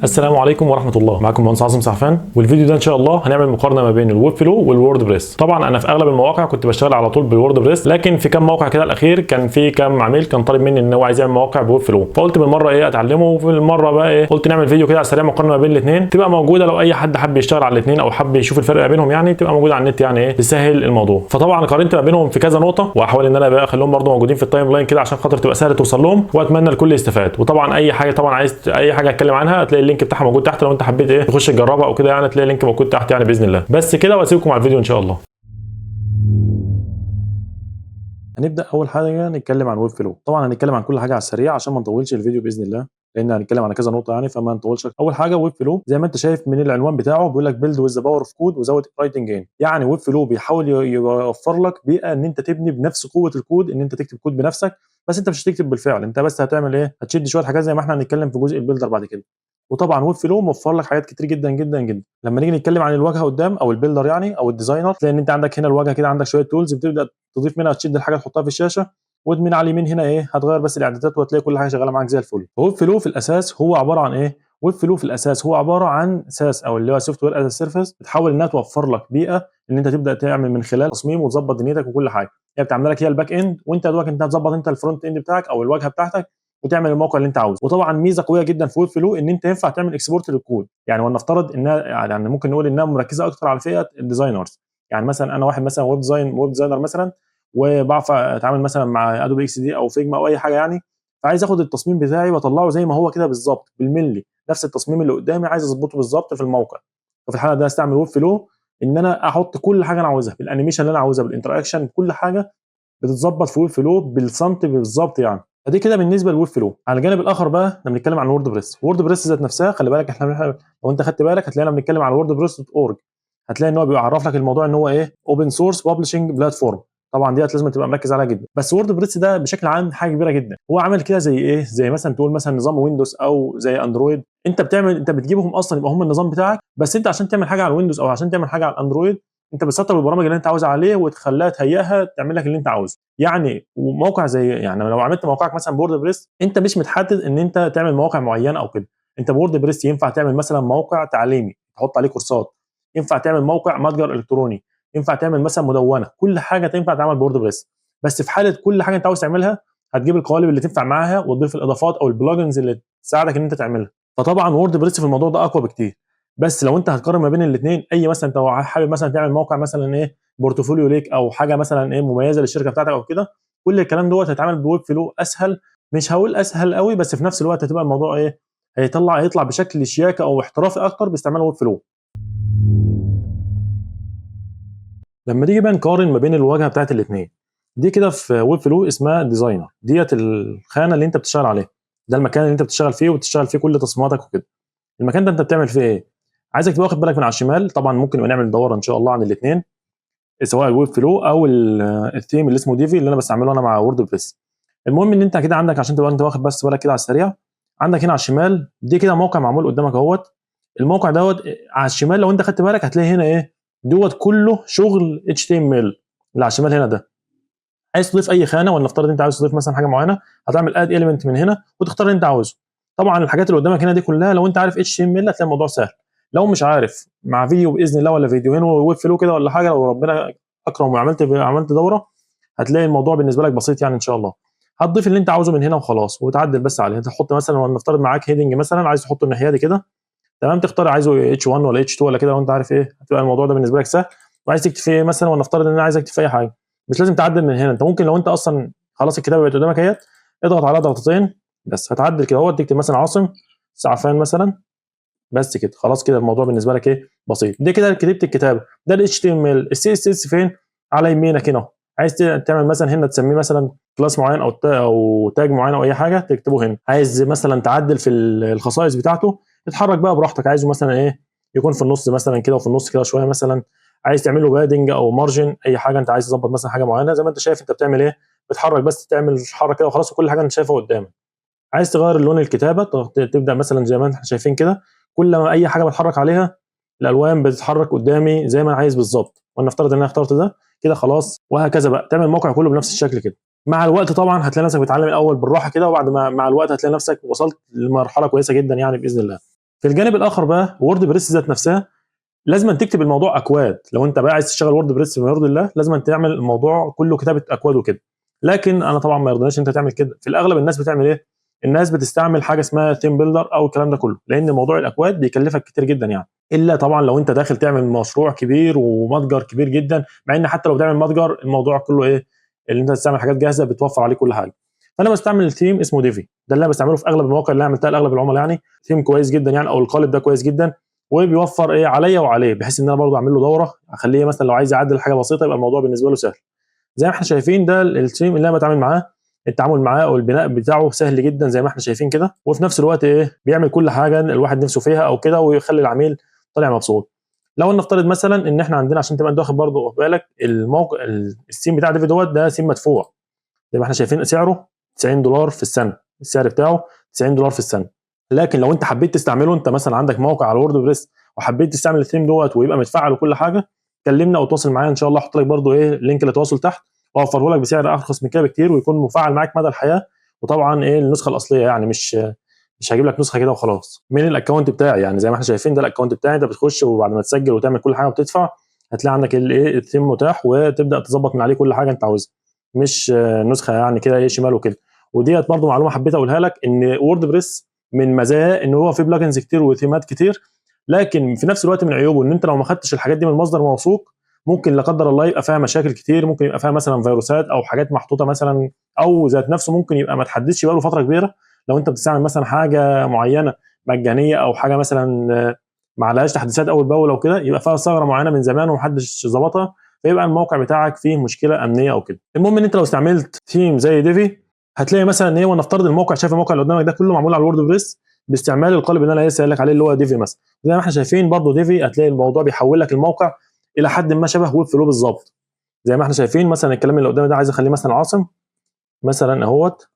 السلام عليكم ورحمه الله. معكم مهندس عاصم سعفان، والفيديو ده ان شاء الله هنعمل مقارنه ما بين الويب فلو والوورد بريس. طبعا انا في اغلب المواقع كنت بشتغل على طول بالوورد بريس، لكن في كام موقع كده الاخير كان في كام عميل كان طالب مني ان هو عايز يعمل موقع بويب فلو، فقلت بالمره اتعلمه، وفي المره بقى قلت نعمل فيديو كده على السريع مقارنه ما بين الاثنين، تبقى موجوده لو اي حد حب يشتغل على الاثنين او حب يشوف الفرق ما بينهم، يعني تبقى موجوده على النت، يعني تسهل الموضوع. فطبعا قارنت ما بينهم في كذا نقطه، واحاول ان انا بقى اخليهم برده موجودين في التايم لاين كده عشان خاطر تبقى سهله توصل لهم، واتمنى الكل يستفاد. وطبعا اي حاجه طبعا عايز اي حاجه اتكلم عنها هتلاقي اللينك بتاعها موجود تحت، لو انت حبيت تخش تجربها او كده، يعني تلاقي اللينك موجود تحت يعني باذن الله. بس كده، واسيبكم على الفيديو ان شاء الله. هنبدا اول حاجه نتكلم عن ويب فلو. طبعا هنتكلم عن كل حاجه على السريع عشان ما نطولش الفيديو باذن الله، لان هنتكلم على كذا نقطه يعني، فما نطولش. اول حاجه ويب فلو، زي ما انت شايف من العنوان بتاعه بيقول لك بيلد ويز ذا باور اوف كود وزود رايتنج جين. يعني ويب فلو بيحاول يوفر لك بيئه ان انت تبني بنفس قوه الكود، ان انت تكتب كود بنفسك، بس انت مش هتكتب بالفعل، انت بس هتعمل هتشد شويه حاجات زي ما احنا هنتكلم في جزء البيلدر بعد كده. وطبعا ويب فلو موفر لك حاجات كتير جدا جدا جدا. لما نيجي نتكلم عن الواجهه قدام او البيلدر يعني او الديزاينر، تلاقي ان انت عندك هنا الواجهه كده، عندك شويه تولز بتبدا تضيف منها، تشد الحاجه تحطها في الشاشه، ومن على اليمين هنا هتغير بس الاعدادات، وهتلاقي كل حاجه شغاله معاك زي الفل. ويب فلو في الاساس هو عباره عن ويب فلو في الاساس هو عباره عن ساس او اللي هو سوفت وير از سيرفيس، بتحاول انها توفر لك بيئه ان انت تبدا تعمل من خلال تصميم وتظبط دنيتك وكل حاجه. هي بتعمل لك الباك اند، وانت يا دوبك انت هتظبط انت الفرونت اند بتاعك او الواجهه بتاعتك، وتعمل الموقع اللي انت عاوزه. وطبعا ميزه قويه جدا في ويب فلو ان انت ينفع تعمل اكسبورت للكود، يعني ولنفترض انها يعني ممكن نقول انها مركزه اكتر على فئه الديزاينرز. يعني مثلا انا واحد مثلا ويب ديزاينر مثلا، وبعرف اتعامل مثلا مع ادوبي اكس دي او فيجما او اي حاجه يعني، فعايز اخد التصميم بتاعي واطلعه زي ما هو كده بالظبط بالملي، نفس التصميم اللي قدامي عايز اظبطه بالظبط في الموقع. ففي الحاله دي استعمل ويب فلو ان انا احط كل حاجه انا عاوزها بالانيميشن اللي انا عاوزها بالانتراكشن، كل حاجه بتتظبط في ويب فلو بالسنتي بالظبط يعني. فدي كده بالنسبه للويب فلو. على الجانب الاخر بقى لما بنتكلم عن وورد بريس، وورد بريس ذات نفسها خلي بالك احنا لو انت خدت بالك هتلاقينا بنتكلم عن وورد بريس دوت اورج، هتلاقي ان هو بيعرف لك الموضوع ان هو اوبن سورس بابلشنج بلاتفورم. طبعا ديت لازم تبقى مركز عليها جدا. بس وورد بريس ده بشكل عام حاجه كبيره جدا، هو عامل كده زي زي مثلا تقول مثلا نظام ويندوز او زي اندرويد، انت بتجيبهم اصلا يبقى هم النظام بتاعك، بس انت عشان تعمل حاجه على الويندوز او عشان تعمل حاجه على الاندرويد انت بتسطب البرامج اللي انت عاوزها عليه وتخليها تهيئها تعمل لك اللي انت عاوزه. يعني وموقع زي يعني لو عملت موقعك مثلا بورد بريس، انت مش متحدد ان انت تعمل مواقع معينه او كده. انت بورد بريس ينفع تعمل مثلا موقع تعليمي تحط عليه كورسات، ينفع تعمل موقع متجر الكتروني، ينفع تعمل مثلا مدونه، كل حاجه تنفع تعمل بورد بريس. بس في حاله كل حاجه انت عاوز تعملها هتجيب القوالب اللي تنفع معاها وتضيف الاضافات او البلجنز اللي تساعدك ان انت تعملها. فطبعا وورد بريس في الموضوع ده اقوى بكتير. بس لو انت هتقارن ما بين الاثنين، اي مثلا انت حابب مثلا تعمل موقع مثلا بورتفوليو ليك او حاجه مثلا مميزه للشركه بتاعتك او كده، كل الكلام دوت هيتعمل بويب فلو اسهل. مش هقول اسهل قوي، بس في نفس الوقت هتبقى الموضوع هيطلع بشكل شياكه او احترافي اكتر باستعمال ويب فلو. لما تيجي بقى نقارن ما بين الواجهه بتاعت الاثنين، دي كده في ويب فلو اسمها ديزاينر، ديت الخانه اللي انت بتشتغل عليها، ده المكان اللي انت بتشتغل فيه وبتشتغل فيه كل تصميماتك وكده. المكان ده انت بتعمل فيه عايزك تبقى واخد بالك من على الشمال. طبعا ممكن نعمل دوره ان شاء الله عن الاثنين، سواء الويب فلو او الثيم اللي اسمه ديفي اللي انا بستعمله انا مع وورد بريس. المهم ان انت كده عندك، عشان تبقى انت واخد بس بالك كده على السريع، عندك هنا على الشمال دي كده موقع معمول قدامك اهوت. الموقع دوت على الشمال لو انت خدت بالك هتلاقي هنا دوت كله شغل اتش تي ام ال اللي على الشمال هنا ده. عايز تضيف اي خانه، ولنفترض انت عايز تضيف مثلا حاجه معينه، هتعمل اد اليمنت من هنا وتختار اللي انت عاوزه. طبعا الحاجات اللي قدامك هنا دي كلها لو انت عارف اتش تي ام ال هتلاقي الموضوع سهل. لو مش عارف، مع فيديو باذن الله ولا فيديوهين ويب فلو كده ولا حاجه، لو ربنا اكرم وعملت دوره، هتلاقي الموضوع بالنسبه لك بسيط يعني ان شاء الله. هتضيف اللي انت عاوزه من هنا وخلاص، وتعدل بس عليه. تحط مثلا ولنفترض معاك هيدنج مثلا عايز تحطه الناحيه دي كده، تمام، تختار عايزه اتش 1 ولا اتش 2 ولا كده، لو انت عارف هتبقى الموضوع ده بالنسبه لك سهل. وعايز تكتب فيه مثلا، ولنفترض ان انا عايز اكتب في اي حاجه، مش لازم تعدل من هنا. انت ممكن لو انت اصلا خلاص الكتابه بقت قدامك اضغط على ضغطتين بس، هتعدل كده تكتب مثلا عاصم سعفان مثلا، بس كده خلاص. كده الموضوع بالنسبه لك بسيط. دي كده كتبت الكتابه. ده ال HTML. السي اس اس فين؟ على يمينك هنا. عايز تعمل مثلا هنا تسميه مثلا كلاس معين او تاج معين او اي حاجه تكتبه هنا. عايز مثلا تعدل في الخصائص بتاعته، اتحرك بقى براحتك. عايزه مثلا يكون في النص مثلا كده وفي النص كده شويه مثلا. عايز تعمل له بادنج او مارجن، اي حاجه انت عايز تظبط مثلا حاجه معينه، زي ما انت شايف انت بتعمل بتحرك بس، تعمل حركه كده وخلاص، وكل حاجه انت شايفها قدامك. عايز تغير لون الكتابه تبدا مثلا زي ما احنا شايفين كده، كل ما اي حاجه بتحرك عليها الالوان بتتحرك قدامي زي ما انا عايز بالظبط. ونفترض ان انا اخترت ده كده خلاص، وهكذا بقى تعمل الموقع كله بنفس الشكل كده. مع الوقت طبعا هتلاقي نفسك بتتعلم الاول بالراحه كده، وبعد ما مع الوقت هتلاقي نفسك وصلت لمرحله كويسه جدا يعني باذن الله. في الجانب الاخر بقى وورد بريس ذات نفسها لازم تكتب الموضوع اكواد. لو انت بقى عايز تشتغل وورد بريس بما يرضي الله لازم تعمل الموضوع كله كتابه اكواد وكده. لكن انا طبعا ما يرضيناش انت تعمل كده. في الاغلب الناس بتعمل ايه؟ الناس بتستعمل حاجه اسمها ثيم بيلدر او الكلام ده كله، لان موضوع الاكواد بيكلفك كتير جدا يعني. الا طبعا لو انت داخل تعمل مشروع كبير ومتجر كبير جدا، مع ان حتى لو بتعمل متجر الموضوع كله ايه؟ اللي انت تستعمل حاجات جاهزه بتوفر عليك كل حاجه. فانا بستعمل ثيم اسمه ديفي، ده اللي انا بستعمله في اغلب المواقع اللي انا عملتها لاغلب العملاء يعني. ثيم كويس جدا يعني، او القالب ده كويس جدا، وبيوفر ايه عليا وعليه، بحيث ان انا برضو اعمل له دوره اخليه مثلا لو عايز يعدل حاجه بسيطه يبقى الموضوع بالنسبه له سهل. زي ما احنا شايفين ده التيم اللي انا بتعامل معاه، التعامل معاه او البناء بتاعه سهل جدا زي ما احنا شايفين كده، وفي نفس الوقت ايه بيعمل كل حاجه الواحد نفسه فيها او كده، ويخلي العميل طالع مبسوط. لو نفترض مثلا ان احنا عندنا، عشان تبقى انت واخد برضه بالك، الموقع السيم بتاع ديفيد دوت ده سيم مدفوع زي ما احنا شايفين، سعره $90 في السنه، السعر بتاعه $90 في السنه. لكن لو انت حبيت تستعمله، انت مثلا عندك موقع على وورد بريس وحبيت تستعمل الثيم دوت ويبقى متفعل وكل حاجه، كلمنا او تواصل معايا ان شاء الله. احط لك برضو ايه لينك للتواصل تحت، واوفره لك بسعر ارخص من كده بكتير، ويكون مفعل معاك مدى الحياه. وطبعا ايه النسخه الاصليه يعني، مش هجيب لك نسخه كده وخلاص من الاكونت بتاعي يعني. زي ما احنا شايفين ده الاكونت بتاعي، انت بتخش وبعد ما تسجل وتعمل كل حاجه وتدفع هتلاقي عندك الايه الثيم متاح، وتبدا تظبط من عليه كل حاجه انت عاوزها، مش نسخه يعني كده ايه شمال وكده. وديت برضو معلومه حبيت اقولها لك، ان وورد بريس من مزاياه ان هو فيه بلجنز كتير وثيمات كتير، لكن في نفس الوقت من عيوبه ان انت لو ما خدتش الحاجات دي من مصدر موثوق ممكن لا قدر الله يبقى فيها مشاكل كتير، ممكن يبقى فيها مثلا فيروسات او حاجات محطوطه مثلا، او ذات نفسه ممكن يبقى ما تحدثش بقاله فتره كبيره. لو انت بتستعمل مثلا حاجه معينه مجانيه او حاجه مثلا ما عليهاش تحديثات اول باول او كده، يبقى فيها ثغره معينه من زمان ومحدش ظبطها، فيبقى الموقع بتاعك فيه مشكله امنيه او كده. المهم ان انت لو استعملت ثيم زي ديفي هتلاقي مثلا ان ايه، ونفترض الموقع، شايف الموقع اللي قدامك ده كله معمول على الورد بريس باستعمال القالب اللي انا لسه قايل لك عليه اللي هو ديفي مثلا. زي ما احنا شايفين برضو ديفي هتلاقي الموضوع بيحول لك الموقع الى حد ما شبه ويب فلو بالظبط. زي ما احنا شايفين مثلا الكلام اللي قدامي ده عايز اخليه مثلا عاصم مثلا اهوت،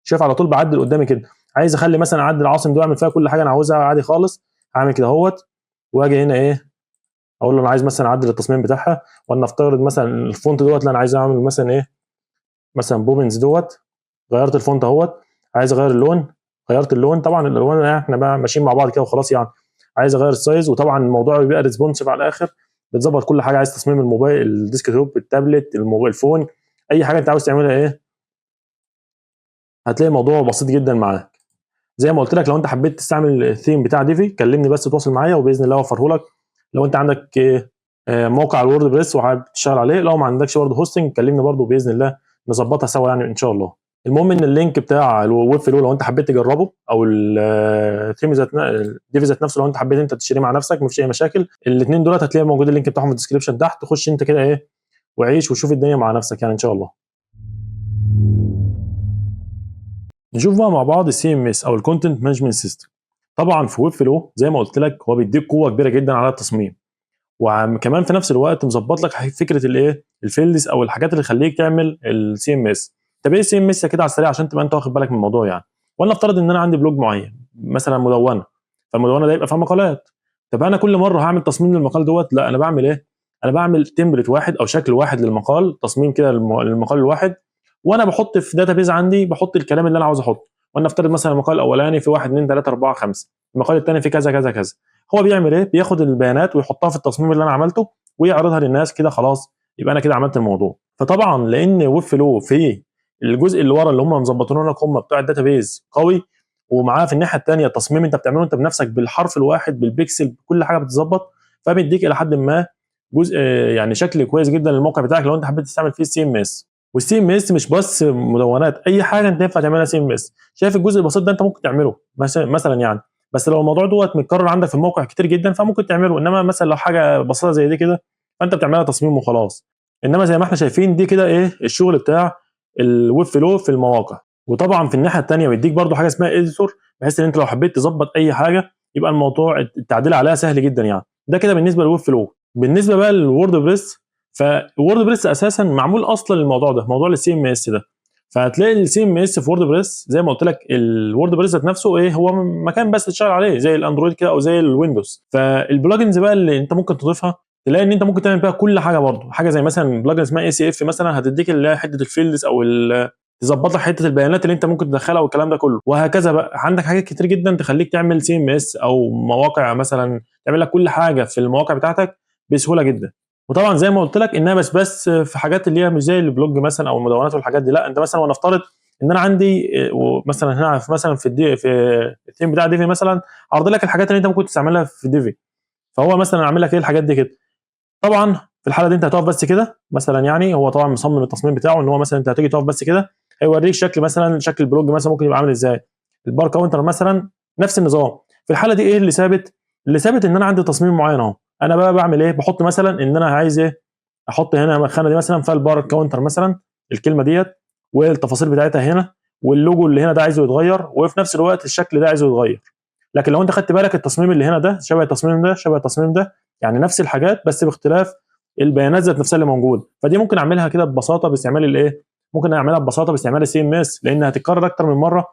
شايف على طول بعدل قدامي كده. عايز اخلي مثلا اعدل عاصم ده اعمل فيها كل حاجه انا عاوزها عادي خالص، هعمل كده اهوت، واجي هنا ايه اقول له انا عايز مثلا اعدل التصميم بتاعها. ولنفترض مثلا الفونت دوت اللي انا عايز اعمل مثلا ايه، مثلا بوبنز دوت، غيرت الفونت اهوت. عايز اغير اللون، غيرت اللون. طبعا الالوان احنا بقى ماشيين مع بعض كده وخلاص يعني. عايز اغير السايز، وطبعا الموضوع بيبقى ريسبونسيف على الاخر، بتظبط كل حاجه. عايز تصميم الموبايل، الديسك توب، التابلت، الموبايل فون، اي حاجه انت عاوز تعملها ايه هتلاقي الموضوع بسيط جدا معاك. زي ما قلت لك لو انت حبيت تستعمل الثيم بتاع ديفي كلمني بس تواصل معايا وباذن الله اوفره لك. لو انت عندك موقع على الورد بريس وحابب تشتغل عليه، لو ما عندكش برضه هوستنج كلمني برضه باذن الله نظبطها سوا يعني ان شاء الله. المهم ان اللينك بتاع الويب فلو لو انت حبيت تجربه، او الثيم ديفي ذات نفسه لو انت حبيت انت تشتريه مع نفسك مفيش اي مشاكل. الاثنين دولت هتلاقي موجود اللينك بتاعهم في الديسكربشن تحت، تخش انت كده ايه وعيش وشوف الدنيا مع نفسك يعني ان شاء الله. نشوف بقى مع بعض السي ام اس او الكونتنت مانجمنت سيستم. طبعا في ويب فلو زي ما قلت لك هو بيديك قوه كبيره جدا على التصميم، وكمان في نفس الوقت مظبط لك فكره الايه الفيلدز او الحاجات اللي تخليك تعمل السي ام اس. طب ايه السي ام اس كده على السريع عشان تبقى انت واخد بالك من الموضوع يعني. ولا افترض ان انا عندي بلوج معين مثلا مدونه، فالمدونه ده يبقى فيها مقالات. طب انا كل مره هعمل تصميم للمقال دوت؟ لا، انا بعمل ايه، انا بعمل تمبلت واحد او شكل واحد للمقال، تصميم كده للمقال الواحد، وانا بحط في داتابيز عندي بحط الكلام اللي انا عاوز احطه. ولنفترض مثلا المقال الاولاني في 1 2 3 4 5، المقال الثاني في كذا كذا كذا. هو بيعمل ايه، بياخد البيانات ويحطها في التصميم اللي انا عملته ويعرضها للناس كده خلاص، يبقى انا كده عملت الموضوع. فطبعا لان ويب فلو في الجزء اللي ورا اللي هم مظبطينه لك هم بتوع الداتابيز قوي، ومعاه في الناحيه الثانيه التصميم انت بتعمله انت بنفسك بالحرف الواحد بالبيكسل بكل حاجه بتظبط، فبيديك الى حد ما جزء يعني شكل كويس جدا للموقع بتاعك لو انت حبيت تستعمل فيه السي ام اس. والسي ام اس مش بس مدونات، اي حاجه انت ينفع تعملها سي ام اس. شايف الجزء البسيط ده انت ممكن تعمله مثلا يعني، بس لو الموضوع دوت متكرر عندك في الموقع كتير جدا فممكن تعمله. انما مثلا لو حاجه بسيطه زي دي كده فانت بتعملها تصميم وخلاص. انما زي ما احنا شايفين دي كده ايه الشغل بتاع الويب فلو في المواقع. وطبعا في الناحيه الثانيه بيديك برده حاجه اسمها اديتور، بحيث ان انت لو حبيت تظبط اي حاجه يبقى الموضوع التعديل عليها سهل جدا يعني. ده كده بالنسبه للويب فلو. بالنسبه بقى للوورد بريس، فالوورد بريس اساسا معمول اصلا للموضوع ده، موضوع السي ام اس ده. فهتلاقي السي ام اس في وورد بريس زي ما قلت لك الوورد بريس ذات نفسه ايه هو مكان بس تشتغل عليه زي الاندرويد كده او زي الويندوز. فالبلجنز بقى اللي انت ممكن تضيفها تلاقي ان انت ممكن تعمل بيها كل حاجه برضه. حاجه زي مثلا بلجن اسمها اي سي اف مثلا هتديك اللي هي حته الفيلدز او تظبط لك حته البيانات اللي انت ممكن تدخلها والكلام ده كله، وهكذا بقى. عندك حاجات كتير جدا تخليك تعمل CMS او مواقع مثلا، تعمل لك كل حاجه في المواقع بتاعتك بسهوله جدا. وطبعا زي ما قلت لك انها بس في حاجات اللي هي مش زي البلوج مثلا او المدونات والحاجات دي، لا انت مثلا ونفترض ان انا عندي مثلا هنا مثلا في الثيم بتاع ديفي مثلا عرض لك الحاجات اللي انت ممكن تستعملها في ديفي، فهو مثلا عامل لك ايه الحاجات دي كده. طبعا في الحاله دي انت هتقف بس كده مثلا، يعني هو طبعا مصمم التصميم بتاعه ان هو مثلا انت هتيجي تقف بس كده، هيوريك شكل مثلا شكل البلوج مثلا ممكن يبقى عامل ازاي. البار كاونتر مثلا نفس النظام. في الحاله دي ايه اللي ثابت؟ اللي ثابت ان انا عندي تصميم معين اهو. انا بقى بعمل ايه؟ بحط مثلا ان انا عايز ايه، احط هنا الخانه دي مثلا فيها البار كاونتر مثلا، الكلمه ديت والتفاصيل بتاعتها هنا، واللوجو اللي هنا ده عايزه يتغير، وفي نفس الوقت الشكل ده عايزه يتغير. لكن لو انت خدت بالك التصميم اللي هنا ده شبه التصميم ده شبه التصميم ده، يعني نفس الحاجات بس باختلاف البيانات ذات نفسها اللي موجوده. فدي ممكن اعملها كده ببساطه باستعمال الايه، ممكن اعملها ببساطه باستعمال CMS، لانها هتتكرر اكتر من مره،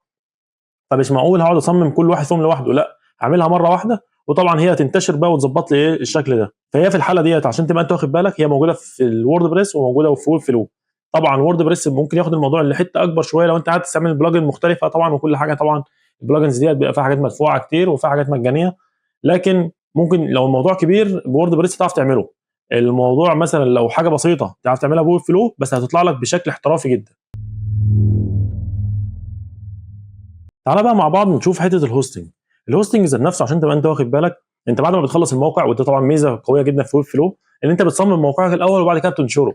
فمش معقول هقعد اصمم كل واحد فيهم لوحده، لا هعملها مره واحده، وطبعا هي هتنتشر بقى وتظبط لي ايه الشكل ده. فهي في الحاله ديت عشان تبقى انت واخد بالك، هي موجوده في الووردبريس وموجوده في ويب فلو. طبعا ووردبريس ممكن ياخد الموضوع لحته اكبر شويه لو انت قاعد تستعمل بلجن مختلفه طبعا وكل حاجه. طبعا البلجنز ديت بيبقى فيها حاجات مدفوعه كتير وفيها حاجات مجانيه، لكن ممكن لو الموضوع كبير بووردبريس تعرف تعمله. الموضوع مثلا لو حاجه بسيطه تعرف تعملها بويب فلو، بس هتطلع لك بشكل احترافي جدا. تعالى بقى مع بعض نشوف حته الهوستنج. الهوستنج ذات نفسه عشان تبقى انت واخد بالك، انت بعد ما بتخلص الموقع، وده طبعا ميزه قويه جدا في ويب فلو، ان انت بتصمم موقعك الاول وبعد كده بتنشره.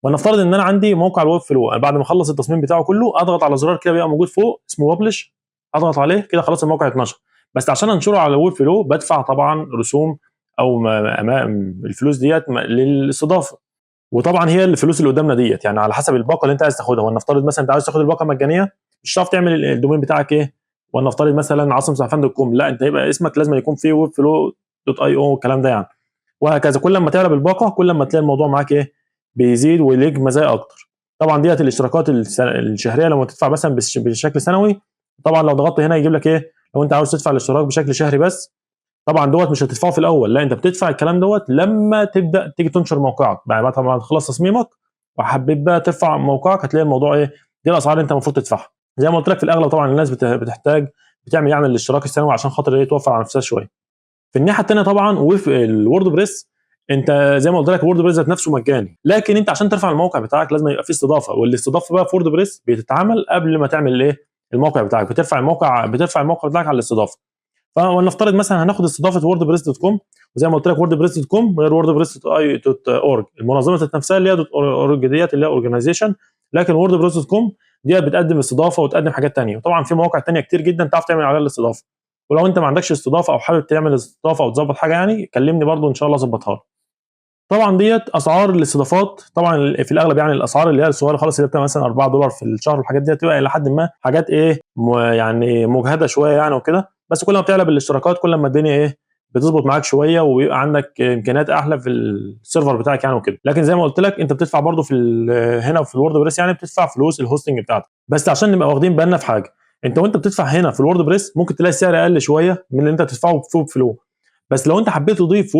ونفترض ان انا عندي موقع الويب فلو، انا بعد ما اخلص التصميم بتاعه كله اضغط على زرار كده بيبقى موجود فوق اسمه ببلش، اضغط عليه كده خلاص الموقع اتنشر. بس عشان انشره على الويب فلو بدفع طبعا رسوم او الفلوس ديت للاستضافه. وطبعا هي الفلوس اللي قدامنا ديت يعني على حسب الباقه اللي انت عايز تاخدها. ونفترض مثلا انت عايز تاخد الباقه مجانيه، مش هتعرف تعمل الدومين بتاعك ايه، ونفترض مثلا عاصم سعفان دوت كوم، لا انت يبقى اسمك لازم يكون فيه ويب فلو دوت اي او الكلام ده يعني. وهكذا كل ما تعلى بالباقه كل ما تلاقي الموضوع معاك ايه بيزيد وليك مزايا اكتر. طبعا ديت الاشتراكات الشهريه لما تدفع مثلا بشكل سنوي. طبعا لو ضغطت هنا يجيب لك ايه، لو انت عاوز تدفع الاشتراك بشكل شهري بس، طبعا دوت مش هتدفعه في الاول، لا انت بتدفع الكلام دوت لما تبدا تيجي تنشر موقعك، بعد ما تخلص تصميمك وحبيت بقى ترفع موقعك هتلاقي الموضوع ايه، دي الاسعار اللي انت المفروض تدفعها. زي ما قلت لك في الاغلب طبعا الناس بتحتاج بتعمل يعني الاشتراك السنوي عشان خاطر ايه توفر على نفسها شويه. في الناحيه الثانيه طبعا وفي الوورد بريس، انت زي ما قلت لك الوورد بريس ذات نفسه مجاني، لكن انت عشان ترفع الموقع بتاعك لازم يبقى فيه استضافه، والاستضافه بقى في وورد بريس بتتعمل قبل ما تعمل ايه الموقع بتاعك، بترفع الموقع بتاعك على الاستضافه. فلنفترض مثلا هناخد استضافه وورد بريس دوت كوم، وزي ما قلت لك وورد بريس دوت كوم غير وورد بريس دوت اي دوت اورج، المنظمه ذات نفسها اللي هي دوت اورج ديت اللي هي اورجانيزيشن، لكن وورد بريس دوت كوم ديت بتقدم استضافه وتقدم حاجات ثانيه. وطبعا في مواقع ثانيه كتير جدا تعرف تعمل عليها الاستضافه. ولو انت ما عندكش استضافه او حابب تعمل استضافه او تظبط حاجه يعني كلمني برضو ان شاء الله اظبطها لك. طبعا ديت اسعار الاستضافات، طبعا في الاغلب يعني الاسعار اللي هي الصغيره خالص اللي بتبقى مثلا $4 في الشهر والحاجات دي بتبقى الى حد ما حاجات ايه يعني مجهده شويه يعني وكده، بس كل ما بتعلى بالاشتراكات كل ما الدنيا ايه بتظبط معاك شويه ويبقى عندك امكانيات احلى في السيرفر بتاعك يعني وكده. لكن زي ما قلت لك انت بتدفع برضو في هنا في الوورد بريس يعني بتدفع فلوس الهوستنج بتاعتك. بس عشان نبقى واخدين بالنا في حاجه، انت وانت بتدفع هنا في الوورد بريس ممكن تلاقي السعر اقل شويه من اللي انت تدفعه في فلو. بس لو انت حبيت تضيف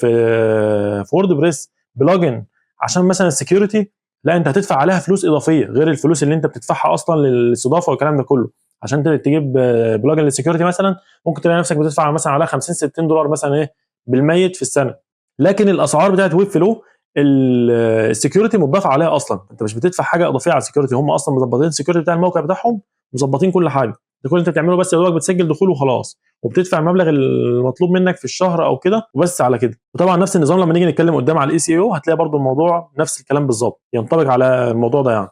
في وورد بريس بلجن عشان مثلا السكيورتي، لا انت هتدفع عليها فلوس اضافيه غير الفلوس اللي انت بتدفعها اصلا للاستضافه والكلام ده كله. عشان تجيب بلجن للسكيورتي مثلا ممكن تلاقي نفسك بتدفع مثلا على 50 $60 مثلا ايه بالميت في السنه. لكن الاسعار بتاعت ويب فلو السكيورتي متضاف عليها اصلا، انت مش بتدفع حاجه اضافيه على السكيورتي، هم اصلا مظبطين السكيورتي بتاع الموقع بتاعهم، مظبطين كل حاجه. ده كل اللي انت بتعمله بس يا دوبك بتسجل دخول وخلاص، وبتدفع المبلغ المطلوب منك في الشهر او كده وبس على كده. وطبعا نفس النظام لما نيجي نتكلم قدام على SEO هتلاقي برضو الموضوع نفس الكلام بالظبط ينطبق على الموضوع ده يعني.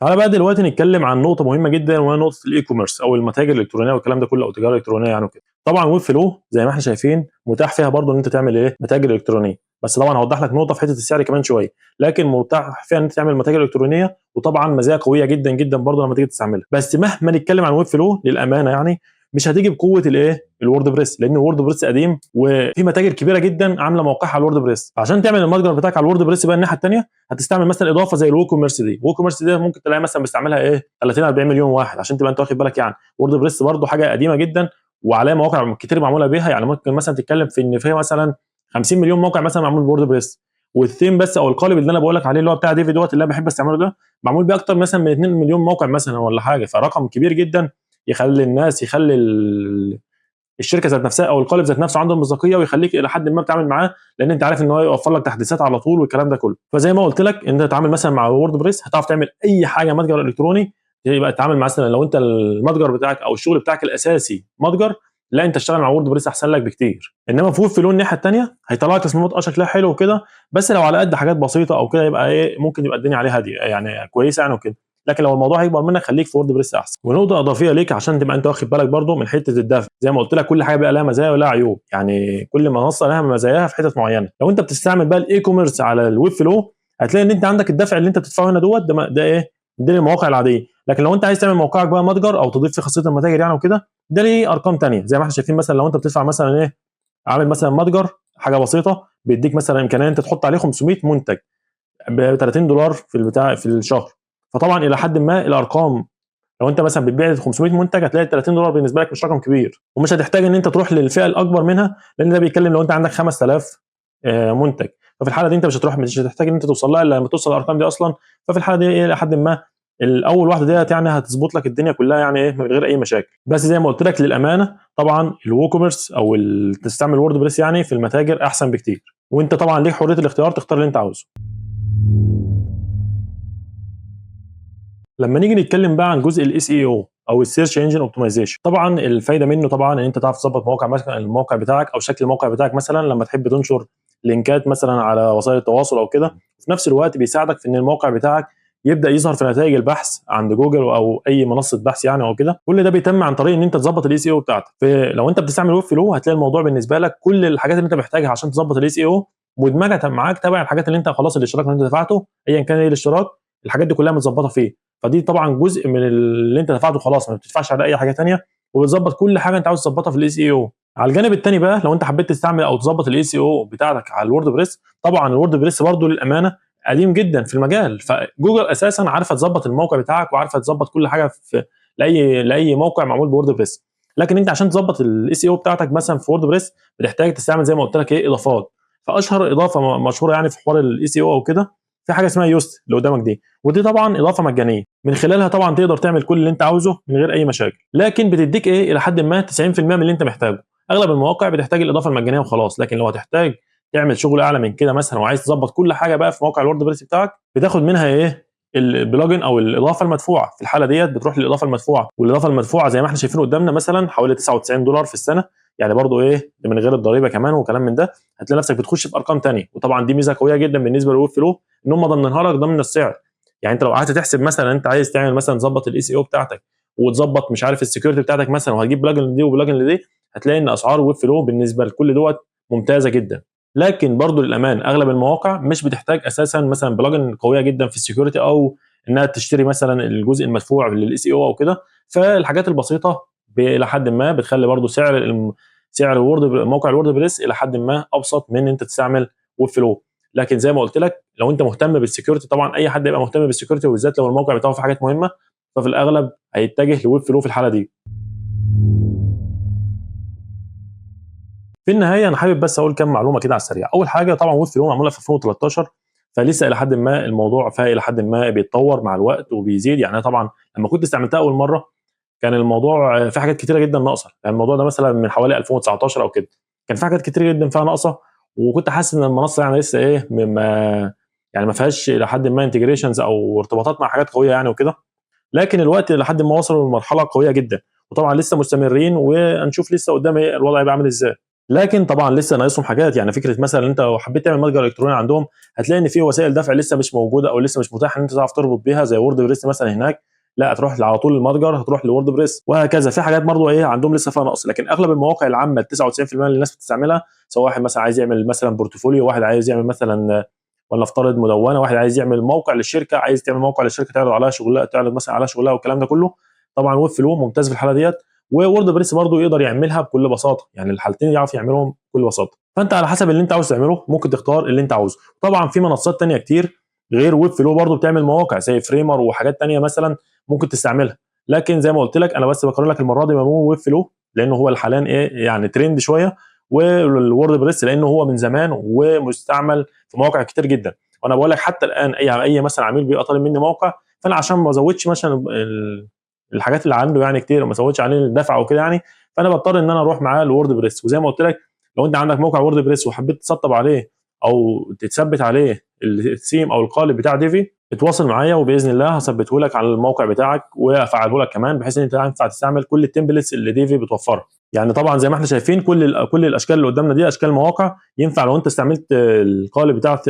تعالى بقى دلوقتي نتكلم عن نقطة مهمة جدا وهي نقطة الاي كوميرس او المتاجر الالكترونية والكلام ده كله او التجارة الالكترونية يعني وكده. طبعا ويب فلو زي ما احنا شايفين متاح فيها برضو ان انت تعمل ايه متاجر الكترونية، بس طبعا هوضح لك نقطة في حتة السعر كمان شوية، لكن متاح فيها ان انت تعمل متاجر الكترونية وطبعا مزايا قوية جدا جدا برضو لما تيجي تستعملها. بس مهما نتكلم عن ويب فلو للأمانة يعني مش هتيجي بقوه الايه الورد بريس، لان الورد بريس قديم وفي متاجر كبيره جدا عامله موقعها على الورد بريس. عشان تعمل المتجر بتاعك على الورد بريس بقى الناحيه الثانيه هتستعمل مثلا اضافه زي الوو كوميرس دي. الوو كوميرس دي ممكن تلاقي مثلا بيستعملها ايه 30 40 مليون واحد، عشان تبقى انت واخد بالك يعني وورد بريس برده حاجه قديمه جدا وعليها مواقع كتير معموله بيها. يعني ممكن مثلا تتكلم في ان فيها مثلا 50 مليون موقع مثلا معمول بورد بريس، والثيم بس او القالب اللي انا بقول لك عليه اللي هو بتاع ديفيد دوت اللي انا بحب استعمله ده، معمول بيه اكتر مثلا من 2 مليون موقع مثلا ولا حاجه، فرقم كبير جدا يخلي الناس، يخلي الشركه ذات نفسها او القالب ذات نفسه عنده مصداقيه، ويخليك الى حد ما بتتعامل معاه، لان انت عارف ان هو يوفر لك تحديثات على طول والكلام ده كله. فزي ما قلت لك انت تتعامل مثلا مع وورد بريس، هتعرف تعمل اي حاجه متجر الكتروني. يبقى تتعامل مثلا لو انت المتجر بتاعك او الشغل بتاعك الاساسي متجر، لا انت تشتغل مع وورد بريس احسن لك بكتير. انما فوق فلو الناحيه الثانيه هيطلع لك تصميمات شكلها حلو وكده، بس لو على قد حاجات بسيطه او كده يبقى ايه، ممكن يبقى الدنيا عليها هاديه يعني كويسه يعني وكده. لكن لو الموضوع هيكبر منك خليك في وورد بريس احسن. ونقطه اضافيه ليك عشان تبقى انت واخد بالك برضو من حته الدفع، زي ما قلت لك كل حاجه بقى لها مزايا ولها عيوب، يعني كل منصه لها مزاياها في حتت معينه. لو انت بتستعمل بقى الاي كوميرس على الويب فلو، هتلاقي ان انت عندك الدفع اللي انت بتدفعه هنا دوت ده ايه، ده المواقع العاديه. لكن لو انت عايز تعمل موقعك بقى متجر او تضيف فيه خاصيه المتاجر يعني وكده، ده ليه ارقام ثانيه. زي ما احنا شايفين مثلا لو انت بتدفع مثلا ايه، عامل مثلا متجر حاجه بسيطه، بيديك مثلا امكانيه انت تحط عليه 500 منتج ب 30 دولار في البتاع في الشهر. فطبعا الى حد ما الارقام، لو انت مثلا بتبيع 500 منتج هتلاقي 30 دولار بالنسبه لك مش رقم كبير، ومش هتحتاج ان انت تروح للفئه الاكبر منها، لان ده بيتكلم لو انت عندك 5000 منتج. ففي الحاله دي انت مش هتحتاج ان انت توصل لها الا لما توصل الارقام دي اصلا. ففي الحاله دي الى حد ما الاول واحده ديت يعني هتظبط لك الدنيا كلها يعني ايه من غير اي مشاكل. بس زي ما قلت لك للامانه طبعا الووكوميرس او تستعمل وورد بريس يعني في المتاجر احسن بكتير، وانت طبعا ليك حريه الاختيار تختار اللي انت عاوزه. لما نيجي نتكلم بقى عن جزء الاس اي او او السيرش انجن اوبتمايزيشن، طبعا الفايده منه طبعا ان انت تعرف تظبط موقع مثلا الموقع بتاعك او شكل الموقع بتاعك مثلا لما تحب تنشر لينكات مثلا على وسائل التواصل او كده. في نفس الوقت بيساعدك في ان الموقع بتاعك يبدا يظهر في نتائج البحث عند جوجل او اي منصه بحث يعني او كده. كل ده بيتم عن طريق ان انت تظبط الاس اي او بتاعتك. فلو انت بتستعمل ويب فلو هتلاقي الموضوع بالنسبه لك كل الحاجات اللي انت محتاجها عشان تظبط الاس اي او مدمجه معاك تبع الحاجات اللي انت خلاص الاشتراك اللي انت دفعته ايا كان ايه الاشتراك، الحاجات دي كلها متظبطه فيه. فدي طبعا جزء من اللي انت دفعته خلاص، ما بتدفعش على اي حاجه ثانيه، وبتظبط كل حاجه انت عاوز تظبطها في الاس اي او. على الجانب الثاني بقى لو انت حبيت تستعمل او تظبط الاس اي او بتاعتك على الورد بريس، طبعا الورد بريس برضه للامانه قديم جدا في المجال، فجوجل اساسا عارفه تظبط الموقع بتاعك وعارفه تظبط كل حاجه في لاي موقع معمول بورد بريس. لكن انت عشان تظبط الاس اي او بتاعتك مثلا في وورد بريس بتحتاج تستعمل زي ما قلت لك ايه اضافات. فاشهر اضافه مشهوره يعني في حوار الاس اي او او كده في حاجه اسمها يوست اللي قدامك دي، ودي طبعا اضافه مجانيه من خلالها طبعا تقدر تعمل كل اللي انت عاوزه من غير اي مشاكل، لكن بتديك ايه الى حد ما 90% من اللي انت محتاجه. اغلب المواقع بتحتاج الاضافه المجانيه وخلاص، لكن لو هتحتاج تعمل شغل اعلى من كده مثلا وعايز تظبط كل حاجه بقى في موقع الورد بريس بتاعك، بتاخد منها ايه البلجن او الاضافه المدفوعه. في الحاله ديت بتروح للاضافه المدفوعه، والاضافه المدفوعه زي ما احنا شايفين قدامنا مثلا حوالي 99 دولار في السنه، يعني برضو ايه من غير الضريبه كمان وكلام من ده. هتلاقي نفسك بتخش في ارقام ثانيه، وطبعا دي ميزه قويه جدا بالنسبه للويب فلو ان هم ضامنينها لك ضمن السعر. يعني انت لو قعدت تحسب مثلا انت عايز تعمل مثلا تظبط الاي سي او بتاعتك وتظبط مش عارف السكيورتي بتاعتك مثلا، وهتجيب بلجن لدي وبلجن لدي، هتلاقي ان اسعار ويب فلو بالنسبه لكل دوت ممتازه جدا. لكن برضو للامان اغلب المواقع مش بتحتاج اساسا مثلا بلجن قويه جدا في السكيورتي او انها تشتري مثلا الجزء المدفوع للاي سي او او كده. فالحاجات البسيطه الى حد ما بتخلي برضو سعر موقع الورد بريس الى حد ما ابسط من ان انت تستعمل ويب فلو. لكن زي ما قلت لك لو انت مهتم بالسكيورتي، طبعا اي حد يبقى مهتم بالسكيورتي وبالذات لو الموقع بتاعه في حاجات مهمه، ففي الاغلب هيتجه لويب فلو في الحاله دي. في النهايه انا حابب بس اقول كام معلومه كده على السريع. اول حاجه طبعا ويب فلو معموله في 2013، فلسه الى حد ما الموضوع فيها الى حد ما بيتطور مع الوقت وبيزيد. يعني انا طبعا لما كنت استعملتها اول مره كان الموضوع في حاجات كتيره جدا ناقصه، يعني الموضوع ده مثلا من حوالي 2019 او كده كان في حاجات كتيره جدا فيها ناقصه، وكنت حاسس ان المنصه يعني لسه ايه يعني ما فيهاش الى حد ما انتجريشنز او ارتباطات مع حاجات قويه يعني وكده. لكن الوقت لحد ما وصلوا لمرحله قويه جدا، وطبعا لسه مستمرين وهنشوف لسه قدام ايه الوضع هيبقى عامل ازاي. لكن طبعا لسه ناقصهم حاجات، يعني فكره مثلا انت لو حبيت تعمل متجر الكتروني عندهم هتلاقي ان في وسائل دفع لسه مش موجوده او لسه مش متاحه ان انت تعرف تربط بيها زي وورد بريس مثلا هناك. لا هتروح على طول المتجر هتروح لورد بريس وهكذا. في حاجات برضو ايه عندهم لسه فيها نقص، لكن اغلب المواقع العامه 99% اللي الناس بتستعملها، سواء واحد مثلا عايز يعمل مثلا بورتفوليو، واحد عايز يعمل مثلا ولا افترض مدونه، واحد عايز يعمل موقع للشركه، عايز تعمل موقع للشركه تعرض عليها شغلها، تعرض مثلا على شغلها والكلام ده كله، طبعا ويب فلو ممتاز في الحاله ديت. وورد بريس برضو يقدر يعملها بكل بساطه، يعني الحالتين يعرف يعملهم بكل بساطه. فانت على حسب اللي انت عاوز تعمله ممكن تختار اللي انت عاوزه. طبعا في منصات تانية كتير غير ويب فلو برضو بتعمل مواقع زي فريمر وحاجات تانية مثلا ممكن تستعملها، لكن زي ما قلت لك انا بس بقرر لك المره دي ما بين ويب فلو لانه هو حاليا ايه يعني ترند شويه، والوورد بريس لانه هو من زمان ومستعمل في مواقع كتير جدا. وانا بقول لك حتى الان اي مثلا عميل بيبقى طالب مني موقع، فانا عشان ما ازودش مثلا الحاجات اللي عنده يعني كتير وما ازودش عليه الدفع وكده يعني، فانا بضطر ان انا اروح معاه الوورد بريس. وزي ما قلت لك لو انت عندك موقع وورد بريس وحبيت تسطب عليه او تثبت عليه الثيم او القالب بتاع ديفي، اتواصل معايا وباذن الله هثبته لك على الموقع بتاعك وافعله لك كمان، بحيث ان انت ينفع تستعمل كل التمبلتس اللي ديفي بتوفرها. يعني طبعا زي ما احنا شايفين كل الاشكال اللي قدامنا دي اشكال مواقع ينفع لو انت استعملت القالب بتاع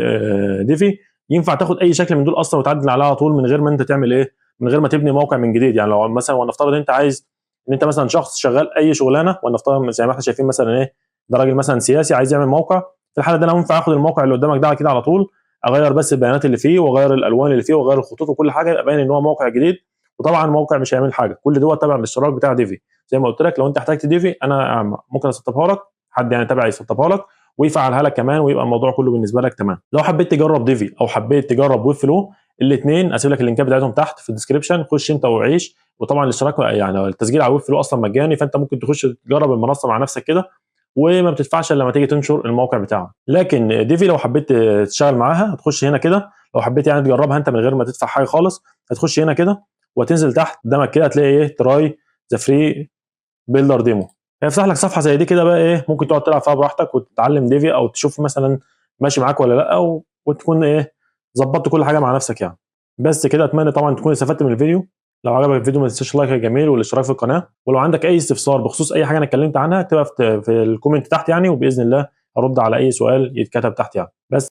ديفي ينفع تاخد اي شكل من دول اصلا وتعدل عليها على طول من غير ما انت تعمل ايه، من غير ما تبني موقع من جديد. يعني لو مثلا ونفترض انت عايز ان انت مثلا شخص شغال اي شغلانه، ونفترض زي ما احنا شايفين مثلا ايه، ده راجل مثلا سياسي عايز يعمل موقع، في الحاله دي انا ينفع اخد الموقع اللي قدامك ده كده على طول، اغير بس البيانات اللي فيه واغير الالوان اللي فيه واغير الخطوط وكل حاجه، يبقى باين ان هو موقع جديد. وطبعا موقع مش هيعمل حاجه، كل دوت تبع الاشتراك بتاع ديفي. زي ما قلت لك لو انت احتجت ديفي انا ممكن اسطبها لك، حد يعني تبعي يسطبها لك ويفعلها لك كمان، ويبقى الموضوع كله بالنسبه لك تمام. لو حبيت تجرب ديفي او حبيت تجرب ويب فلو، الاثنين اسيب لك اللينكات بتاعتهم تحت في الديسكربشن، خش انت وعيش. وطبعا الاشتراك يعني التسجيل على ويب فلو اصلا مجاني، فانت ممكن تخش تجرب المنصه مع نفسك كده وما بتدفعش الا لما تيجي تنشر الموقع بتاعك. لكن ديفي لو حبيت تشتغل معاها هتخش هنا كده، لو حبيت يعني تجربها انت من غير ما تدفع حاجه خالص هتخش هنا كده وتنزل تحت قدامك كده هتلاقي ايه، تراي ذا فري بيلدر ديمو. هيفتح لك صفحه زي دي كده بقى ايه، ممكن تقعد تلعب فيها براحتك وتتعلم ديفي او تشوف مثلا ماشي معاك ولا لا، وتكون ايه ظبطت كل حاجه مع نفسك يعني. بس كده اتمنى طبعا تكون استفدت من الفيديو. لو عجبك الفيديو ما تنساش لايك يا جميل والاشتراك في القناه، ولو عندك اي استفسار بخصوص اي حاجه انا اتكلمت عنها اكتبها في الكومنت تحت يعني، وباذن الله ارد على اي سؤال يتكتب تحت يعني. بس